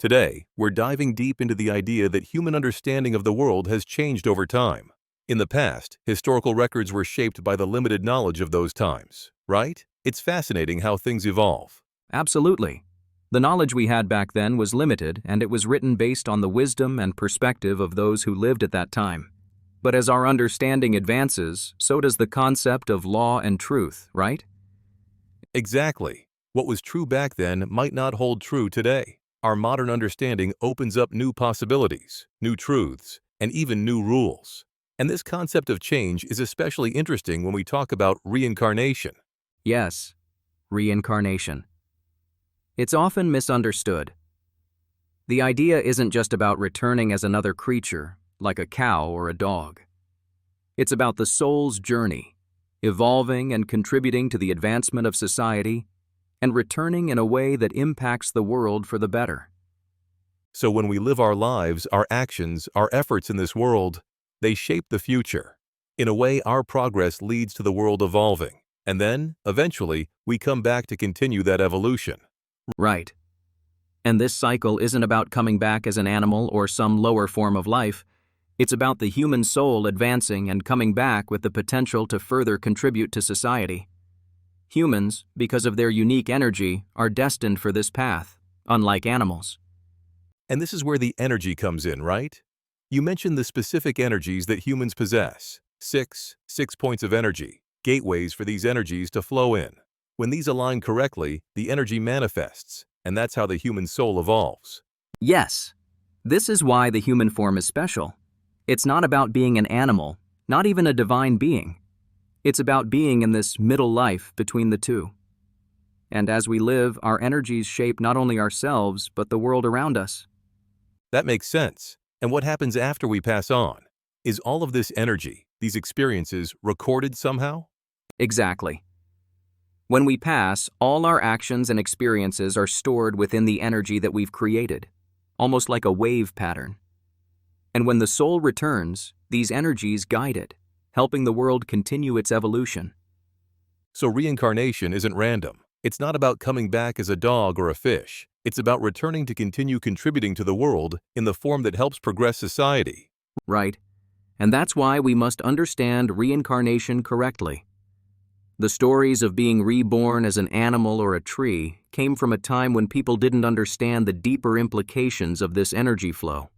Today, we're diving deep into the idea that human understanding of the world has changed over time. In the past, historical records were shaped by the limited knowledge of those times, right? It's fascinating how things evolve. Absolutely. The knowledge we had back then was limited, and it was written based on the wisdom and perspective of those who lived at that time. But as our understanding advances, so does the concept of law and truth, right? Exactly. What was true back then might not hold true today. Our modern understanding opens up new possibilities, new truths, and even new rules. And this concept of change is especially interesting when we talk about reincarnation. Yes, reincarnation. It's often misunderstood. The idea isn't just about returning as another creature, like a cow or a dog. It's about the soul's journey, evolving and contributing to the advancement of society, and returning in a way that impacts the world for the better. So when we live our lives, our actions, our efforts in this world, they shape the future. In a way, our progress leads to the world evolving, and then, eventually, we come back to continue that evolution. Right. And this cycle isn't about coming back as an animal or some lower form of life. It's about the human soul advancing and coming back with the potential to further contribute to society. Humans, because of their unique energy, are destined for this path, unlike animals. And this is where the energy comes in, right? You mentioned the specific energies that humans possess. Six points of energy, gateways for these energies to flow in. When these align correctly, the energy manifests, and that's how the human soul evolves. Yes, this is why the human form is special. It's not about being an animal, not even a divine being. It's about being in this middle life between the two. And as we live, our energies shape not only ourselves, but the world around us. That makes sense. And what happens after we pass on? Is all of this energy, these experiences, recorded somehow? Exactly. When we pass, all our actions and experiences are stored within the energy that we've created, almost like a wave pattern. And when the soul returns, these energies guide it, helping the world continue its evolution. So reincarnation isn't random. It's not about coming back as a dog or a fish. It's about returning to continue contributing to the world in the form that helps progress society. Right. And that's why we must understand reincarnation correctly. The stories of being reborn as an animal or a tree came from a time when people didn't understand the deeper implications of this energy flow.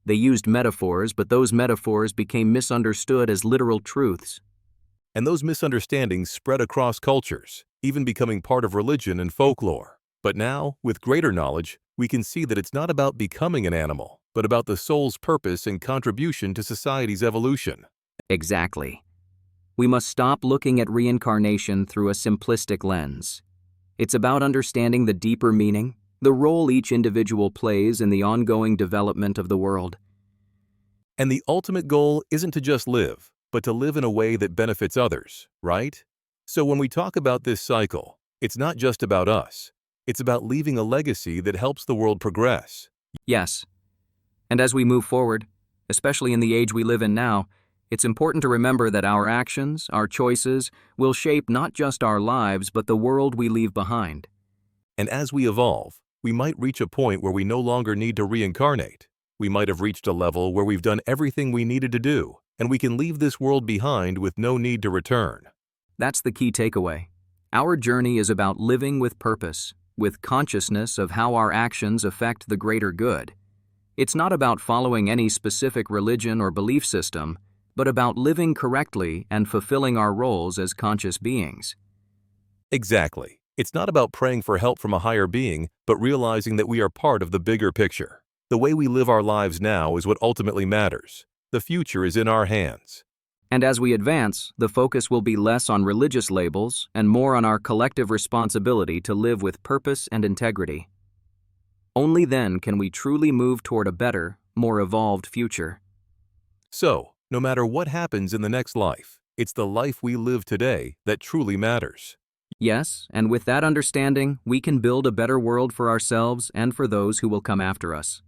They used metaphors, but those metaphors became misunderstood as literal truths. And those misunderstandings spread across cultures, even becoming part of religion and folklore. But now, with greater knowledge, we can see that it's not about becoming an animal, but about the soul's purpose and contribution to society's evolution. Exactly. We must stop looking at reincarnation through a simplistic lens. It's about understanding the deeper meaning, the role each individual plays in the ongoing development of the world. And the ultimate goal isn't to just live, but to live in a way that benefits others, right? So when we talk about this cycle, it's not just about us. It's about leaving a legacy that helps the world progress. Yes. And as we move forward, especially in the age we live in now, it's important to remember that our actions, our choices, will shape not just our lives, but the world we leave behind. And as we evolve, we might reach a point where we no longer need to reincarnate. We might have reached a level where we've done everything we needed to do, and we can leave this world behind with no need to return. That's the key takeaway. Our journey is about living with purpose, with consciousness of how our actions affect the greater good. It's not about following any specific religion or belief system, but about living correctly and fulfilling our roles as conscious beings. Exactly. It's not about praying for help from a higher being, but realizing that we are part of the bigger picture. The way we live our lives now is what ultimately matters. The future is in our hands. And as we advance, the focus will be less on religious labels and more on our collective responsibility to live with purpose and integrity. Only then can we truly move toward a better, more evolved future. So, no matter what happens in the next life, it's the life we live today that truly matters. Yes, and with that understanding, we can build a better world for ourselves and for those who will come after us.